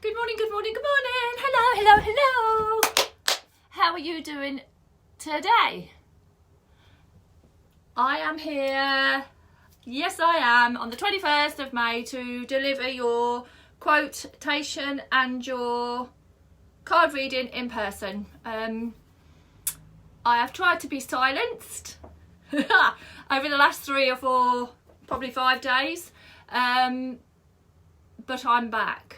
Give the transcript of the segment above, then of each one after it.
Good morning, good morning, good morning. Hello, hello, hello. How are you doing today? I am here, yes I am, on the 21st of May to deliver your quotation and your card reading in person. I have tried to be silenced over the last 3 or 4, probably 5 days, but I'm back.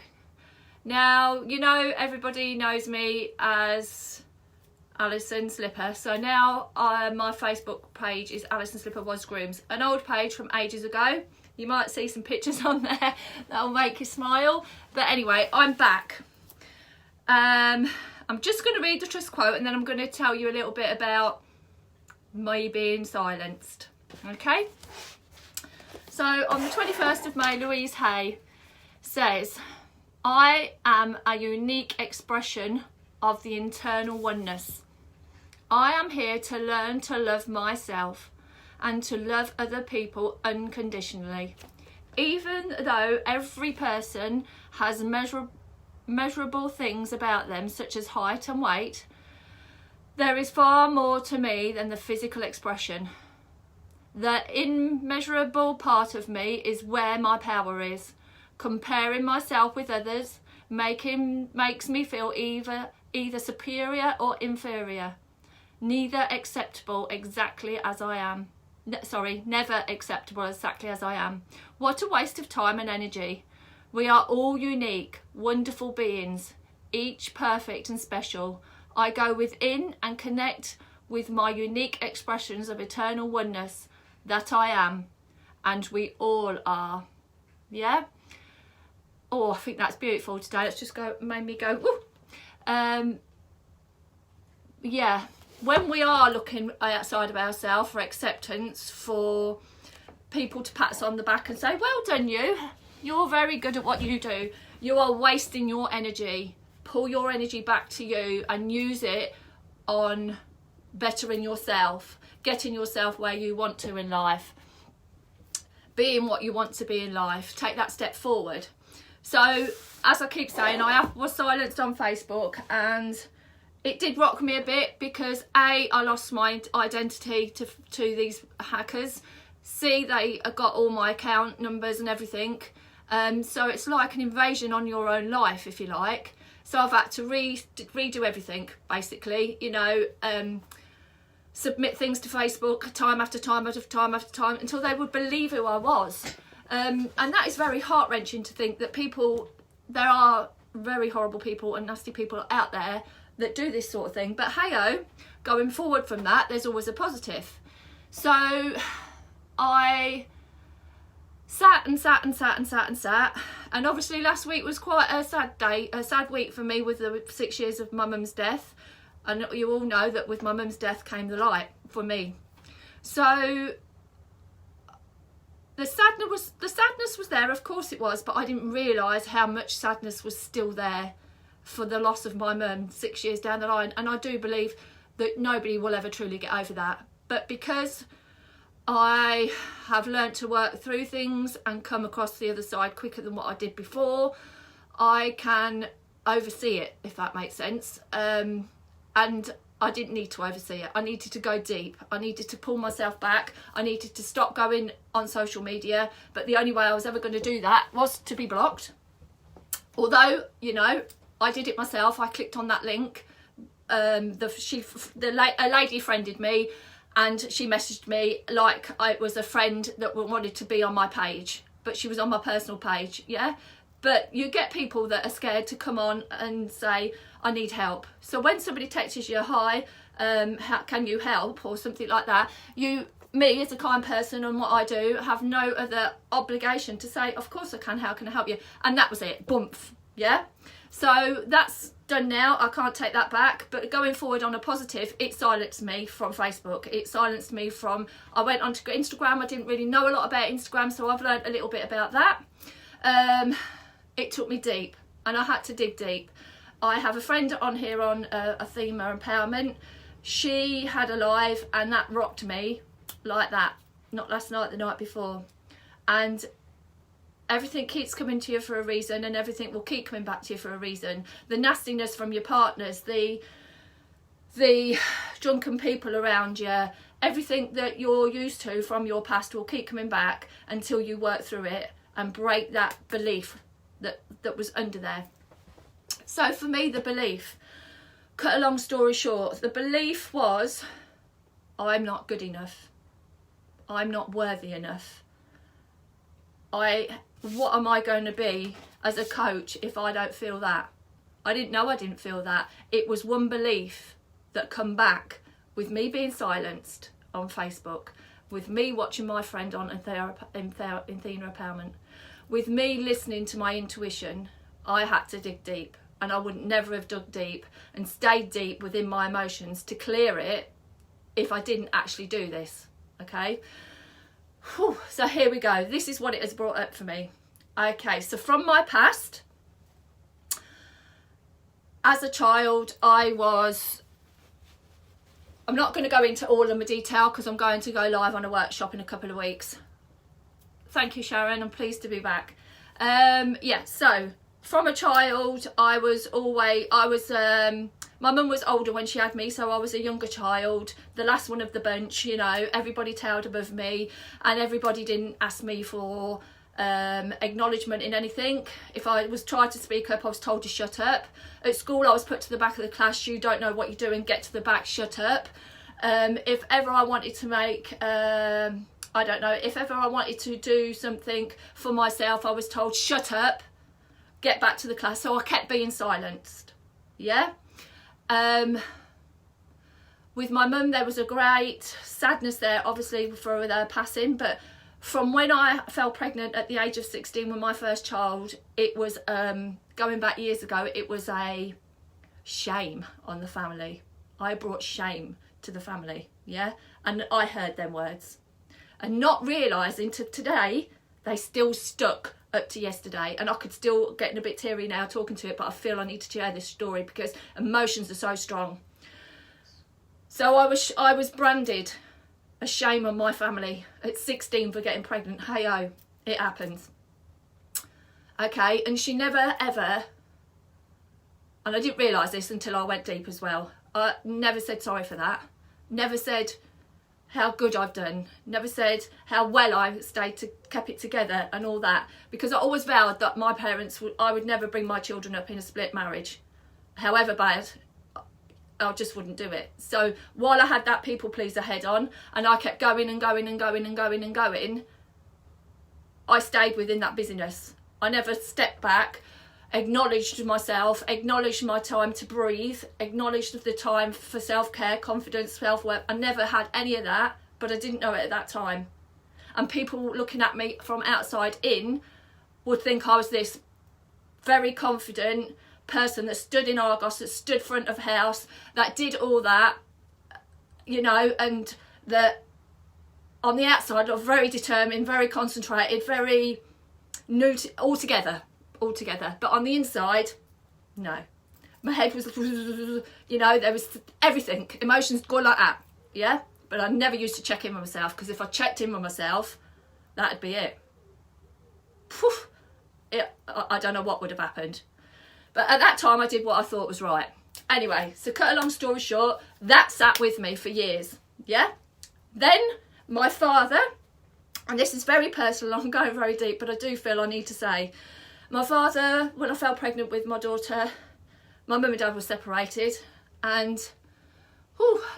Now, you know, everybody knows me as Alison Slipper, so now my Facebook page is Alison Slipper Was Grooms, an old page from ages ago. You might see some pictures on there that'll make you smile, but anyway, I'm back. I'm just going to read the trust quote and then I'm going to tell you a little bit about me being silenced. Okay, so on the 21st of May, Louise Hay says, I am a unique expression of the internal oneness. I am here to learn to love myself and to love other people unconditionally. Even though every person has measurable things about them, such as height and weight, there is far more to me than the physical expression. The immeasurable part of me is where my power is. Comparing myself with others makes me feel either superior or inferior. Neither acceptable exactly as I am. Never acceptable exactly as I am. What a waste of time and energy. We are all unique, wonderful beings, each perfect and special. I go within and connect with my unique expressions of eternal oneness that I am, and we all are. Yeah? Oh, I think that's beautiful today. Let's just go, made me go, woo. Yeah, when we are looking outside of ourselves for acceptance, for people to pat us on the back and say, well done you, you're very good at what you do. You are wasting your energy. Pull your energy back to you and use it on bettering yourself, getting yourself where you want to in life, being what you want to be in life. Take that step forward. So, as I keep saying, I was silenced on Facebook and it did rock me a bit because A, I lost my identity to these hackers. C, they got all my account numbers and everything. So it's like an invasion on your own life, if you like. So I've had to redo everything, basically, you know, submit things to Facebook time after time after time after time until they would believe who I was. And that is very heart-wrenching to think that there are very horrible people and nasty people out there that do this sort of thing. But hey-oh, going forward from that, there's always a positive. So I sat, and obviously last week was quite a sad week for me with the 6 years of my mum's death. And you all know that with my mum's death came the light for me. So the sadness was there, of course it was, but I didn't realise how much sadness was still there for the loss of my mum 6 years down the line. And I do believe that nobody will ever truly get over that. But because I have learnt to work through things and come across the other side quicker than what I did before, I can oversee it, if that makes sense. And I didn't need to oversee it. I needed to go deep. I needed to pull myself back. I needed to stop going on social media. But the only way I was ever going to do that was to be blocked. Although, you know, I did it myself. I clicked on that link. A lady friended me and she messaged me like it was a friend that wanted to be on my page. But she was on my personal page, yeah? But you get people that are scared to come on and say, I need help. So when somebody texts you, hi, how can you help, or something like that, me as a kind person and what I do, have no other obligation to say, of course I can, how can I help you? And that was it, boomph, yeah? So that's done now, I can't take that back. But going forward on a positive, it silenced me from Facebook. It silenced me from, I went onto Instagram, I didn't really know a lot about Instagram, so I've learned a little bit about that. It took me deep and I had to dig deep. I have a friend on here on a theme of empowerment. She had a live and that rocked me like that. Not last night, the night before. And Everything keeps coming to you for a reason, and everything will keep coming back to you for a reason. The nastiness from your partners, the drunken people around you, everything that you're used to from your past will keep coming back until you work through it and break that belief that was under there. So for me, the belief, cut a long story short, the belief was, I'm not good enough. I'm not worthy enough. What am I going to be as a coach if I don't feel that? I didn't know I didn't feel that. It was one belief that come back with me being silenced on Facebook, with me watching my friend on Athena Empowerment, with me listening to my intuition. I had to dig deep, and I would never have dug deep and stayed deep within my emotions to clear it if I didn't actually do this. Okay, whew. So here we go. This is what it has brought up for me. Okay, so from my past, as a child, I'm not going to go into all of my detail because I'm going to go live on a workshop in a couple of weeks. Thank you, Sharon. I'm pleased to be back. Yeah, so from a child, my mum was older when she had me, so I was a younger child, the last one of the bunch, you know. Everybody towered above me, and everybody didn't ask me for acknowledgement in anything. If I was tried to speak up, I was told to shut up. At school, I was put to the back of the class. You don't know what you're doing, get to the back, shut up. If ever I wanted to make if ever I wanted to do something for myself, I was told shut up, get back to the class. So I kept being silenced. Yeah. With my mum, there was a great sadness there, obviously, for their passing, but from when I fell pregnant at the age of 16 with my first child, it was, going back years ago, it was a shame on the family. I brought shame to the family, yeah? And I heard them words. And not realising to today, they still stuck up to yesterday, and I could still getting a bit teary now talking to it, but I feel I need to share this story because emotions are so strong. So I was branded a shame on my family at 16 for getting pregnant. Hey-oh, it happens. Okay, and she never ever, and I didn't realise this until I went deep as well, I never said sorry for that, never said how good I've done, never said how well I kept it together and all that, because I always vowed that my parents I would never bring my children up in a split marriage, however bad. I just wouldn't do it. So while I had that people pleaser head on, and I kept going and going and going and going and going, I stayed within that busyness. I never stepped back, acknowledged myself, acknowledged my time to breathe, acknowledged the time for self-care, confidence, self-worth. I never had any of that, but I didn't know it at that time. And people looking at me from outside in would think I was this very confident person that stood in Argos, that stood front of house, that did all that, you know, and that on the outside I was very determined, very concentrated, very new altogether. But on the inside, no. My head was, you know, there was everything, emotions go like that, yeah? But I never used to check in with myself, because if I checked in with myself, that'd be it. I don't know what would have happened. But at that time, I did what I thought was right. Anyway, so cut a long story short, that sat with me for years, yeah? Then my father, and this is very personal, I'm going very deep, but I do feel I need to say, my father, when I fell pregnant with my daughter, my mum and dad were separated, and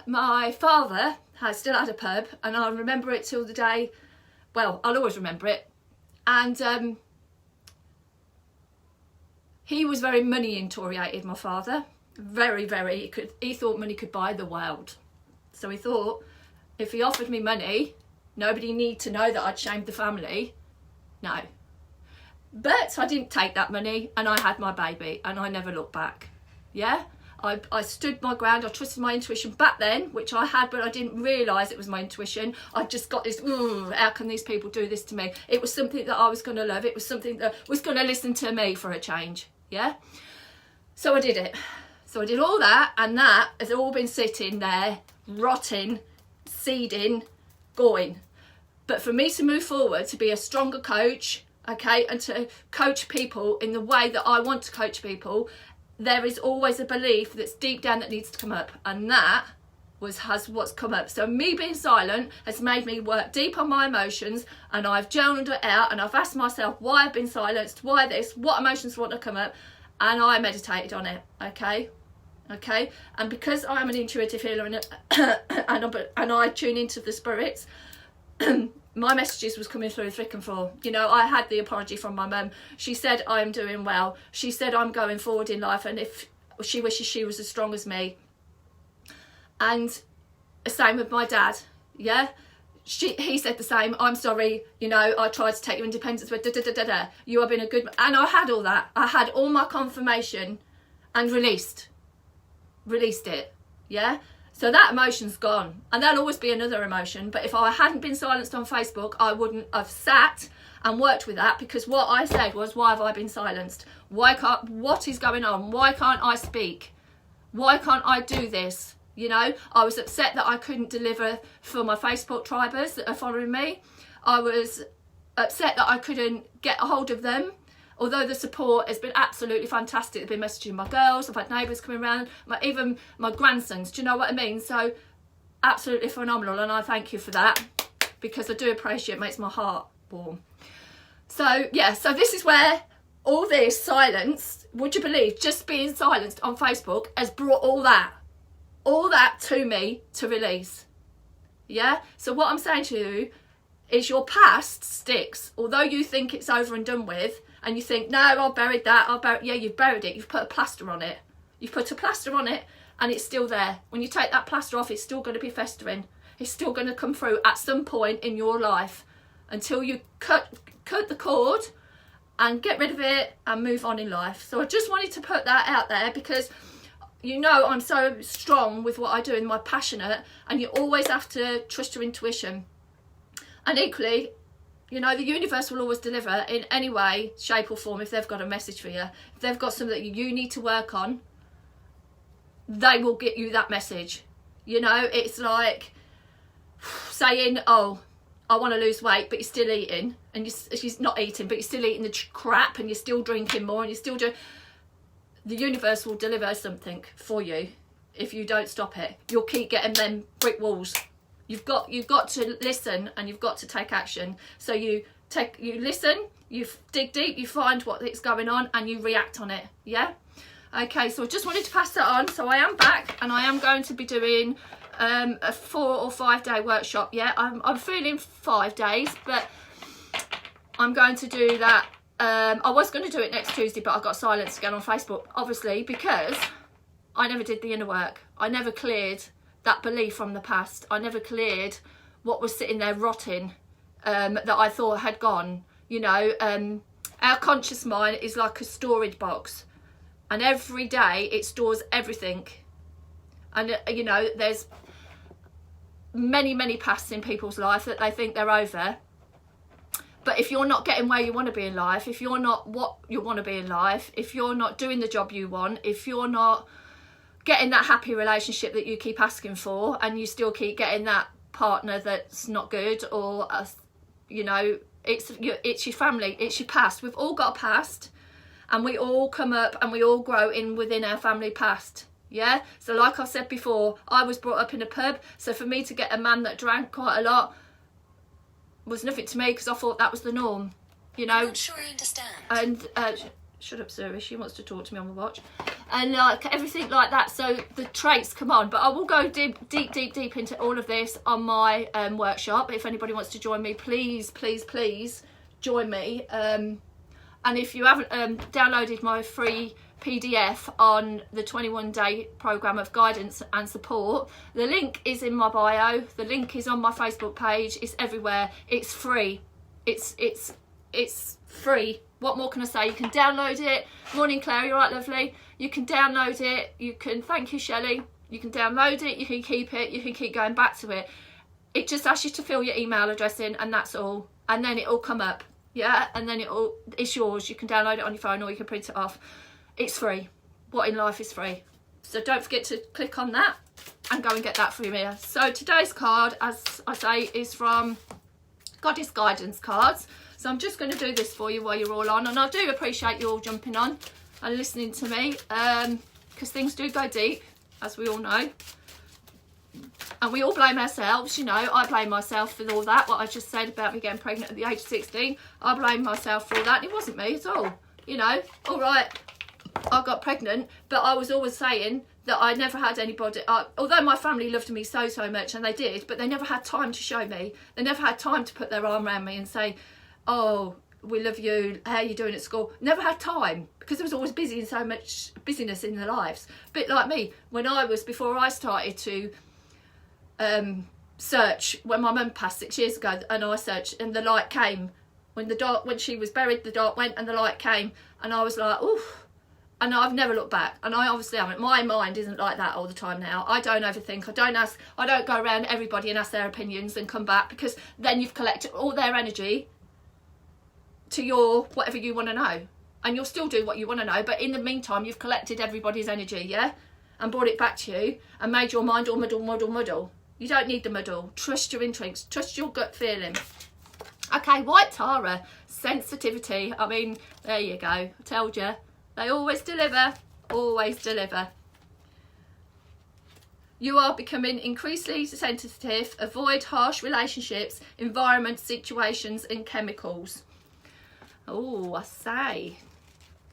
my father still had a pub, and I remember it till the day, well, I'll always remember it, and he was very money-orientated, my father. Very, very. He thought money could buy the world. So he thought, if he offered me money, nobody need to know that I'd shamed the family. No. But I didn't take that money, and I had my baby, and I never looked back. Yeah? I stood my ground. I trusted my intuition back then, which I had, but I didn't realise it was my intuition. I just got this, how can these people do this to me? It was something that I was going to love. It was something that was going to listen to me for a change. Yeah? So I did it. So I did all that, and that has all been sitting there, rotting, seeding, going. But for me to move forward, to be a stronger coach, okay, and to coach people in the way that I want to coach people, there is always a belief that's deep down that needs to come up, and that has what's come up. So me being silent has made me work deep on my emotions, and I've journaled it out, and I've asked myself why I've been silenced, why this, what emotions want to come up, and I meditated on it, okay, and because I am an intuitive healer and I tune into the spirits, my messages was coming through thick and full. You know, I had the apology from my mum. She said I'm doing well. She said I'm going forward in life, and if she wishes she was as strong as me. And the same with my dad. Yeah, he said the same. I'm sorry, you know, I tried to take your independence, but you have been a good. And I had all that. I had all my confirmation, and released it. Yeah. So that emotion's gone, and there'll always be another emotion. But if I hadn't been silenced on Facebook, I wouldn't have sat and worked with that, because what I said was, why have I been silenced? What is going on? Why can't I speak? Why can't I do this? You know, I was upset that I couldn't deliver for my Facebook tribers that are following me. I was upset that I couldn't get a hold of them. Although the support has been absolutely fantastic. They've been messaging my girls, I've had neighbours coming around, even my grandsons, do you know what I mean? So absolutely phenomenal, and I thank you for that, because I do appreciate it, makes my heart warm. So yeah, so this is where all this silence, would you believe, just being silenced on Facebook has brought all that to me to release. Yeah, so what I'm saying to you is your past sticks. Although you think it's over and done with, and you think, no, I've buried that, yeah, you've buried it, you've put a plaster on it. You've put a plaster on it, and it's still there. When you take that plaster off, it's still going to be festering. It's still going to come through at some point in your life, until you cut the cord and get rid of it and move on in life. So I just wanted to put that out there, because you know I'm so strong with what I do and my passionate, and you always have to trust your intuition. And equally, you know, the universe will always deliver in any way, shape or form. If they've got a message for you, if they've got something that you need to work on, they will get you that message. You know, it's like saying, oh, I want to lose weight, but you're still eating, and she's not eating, but you're still eating the crap, and you're still drinking more, and you're still doing. The universe will deliver something for you if you don't stop it. You'll keep getting them brick walls. You've got to listen, and you've got to take action. So you listen, you dig deep, you find what is going on, and you react on it. Yeah. Okay. So I just wanted to pass that on. So I am back, and I am going to be doing a 4 or 5 day workshop. Yeah. I'm feeling 5 days, but I'm going to do that. I was going to do it next Tuesday, but I got silenced again on Facebook, obviously, because I never did the inner work. I never cleared that belief from the past. I never cleared what was sitting there rotting, that I thought had gone. You know, our conscious mind is like a storage box, and every day it stores everything. And you know, there's many pasts in people's life that they think they're over. But if you're not getting where you want to be in life, if you're not what you want to be in life, if you're not doing the job you want, if you're not getting that happy relationship that you keep asking for, and you still keep getting that partner that's not good, or you know, it's your family, it's your past. We've all got a past, and we all come up and we all grow within our family past. Yeah. So like I said before, I was brought up in a pub, so for me to get a man that drank quite a lot was nothing to me, because I thought that was the norm, you know. I'm not sure I understand. And shut up, Siri, she wants to talk to me on the watch, and like everything like that. So the traits come on, but I will go deep into all of this on my workshop. If anybody wants to join me, please join me. And if you haven't downloaded my free PDF on the 21-day program of guidance and support, the link is in my bio, the link is on my Facebook page, it's everywhere, it's free, it's free. What more can I say? You can download it. Morning Claire, you alright, lovely? You can download it, you can, thank you Shelley, you can download it, you can keep it, you can keep going back to it. It just asks you to fill your email address in, and that's all, and then it'll come up. Yeah, and then it's yours. You can download it on your phone, or you can print it off. It's free. What in life is free? So don't forget to click on that and go and get that from here. So today's card, as I say, is from Goddess Guidance Cards. So I'm just going to do this for you while you're all on, and I do appreciate you all jumping on and listening to me, because things do go deep, as we all know, and we all blame ourselves. You know, I blame myself for all that, what I just said about me getting pregnant at the age of 16. I blame myself for all that. It wasn't me at all. You know, all right, I got pregnant, but I was always saying that I never had anybody, although my family loved me so much, and they did, but they never had time to show me. They never had time to put their arm around me and say, oh, we love you, how are you doing at school? Never had time, because there was always busy and so much busyness in their lives. A bit like me, before I started to search, when my mum passed 6 years ago, and I searched, and the light came. When she was buried, the dark went and the light came, and I was like, oof. And I've never looked back, and I obviously haven't. My mind isn't like that all the time now. I don't overthink. I don't go around everybody and ask their opinions and come back, because then you've collected all their energy to your whatever you want to know, and you'll still do what you want to know, but in the meantime you've collected everybody's energy, yeah, and brought it back to you and made your mind all muddle. You don't need the muddle. Trust your instincts, trust your gut feeling. Okay, White Tara, sensitivity. I mean, there you go, I told you. They always deliver, always deliver. You are becoming increasingly sensitive. Avoid harsh relationships, environment, situations and chemicals. Oh, I say.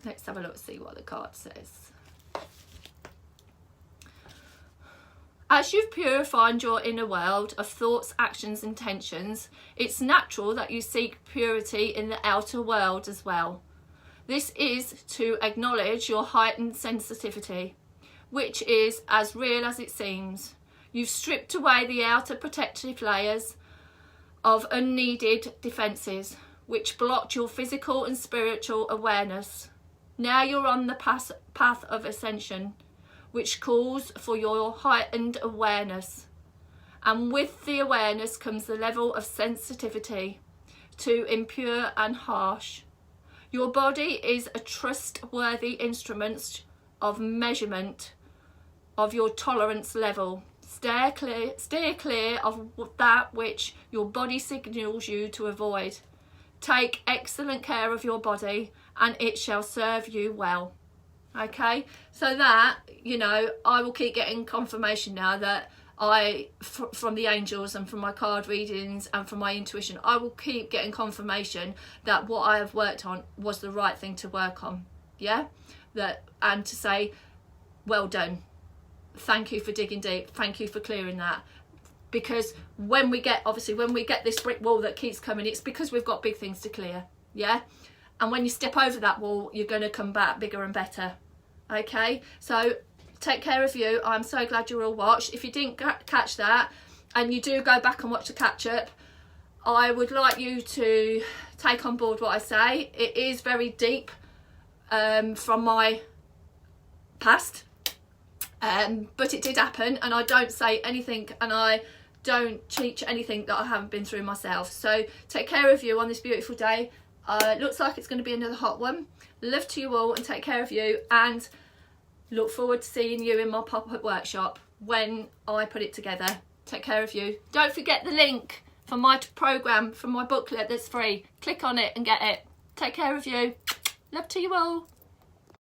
Let's have a look, see what the card says. As you've purified your inner world of thoughts, actions, intentions, it's natural that you seek purity in the outer world as well. This is to acknowledge your heightened sensitivity, which is as real as it seems. You've stripped away the outer protective layers of unneeded defences, which blocked your physical and spiritual awareness. Now you're on the path of ascension, which calls for your heightened awareness. And with the awareness comes the level of sensitivity to impure and harsh. Your body is a trustworthy instrument of measurement of your tolerance level. Steer clear of that which your body signals you to avoid. Take excellent care of your body, and it shall serve you well. Okay, so that, you know, I will keep getting confirmation now that from the angels and from my card readings and from my intuition, I will keep getting confirmation that what I have worked on was the right thing to work on. Yeah, and to say, well done, thank you for digging deep, thank you for clearing that. Because when we get this brick wall that keeps coming, it's because we've got big things to clear. Yeah, and when you step over that wall, you're going to come back bigger and better. Okay, so take care of you. I'm so glad you're all watched. If you didn't catch that, and you do go back and watch the catch up, I would like you to take on board what I say. It is very deep from my past, but it did happen, and I don't say anything, and I don't teach anything that I haven't been through myself. So take care of you on this beautiful day. It looks like it's going to be another hot one. Love to you all, and take care of you, and look forward to seeing you in my pop-up workshop when I put it together. Take care of you. Don't forget the link for my program, for my booklet that's free. Click on it and get it. Take care of you. Love to you all.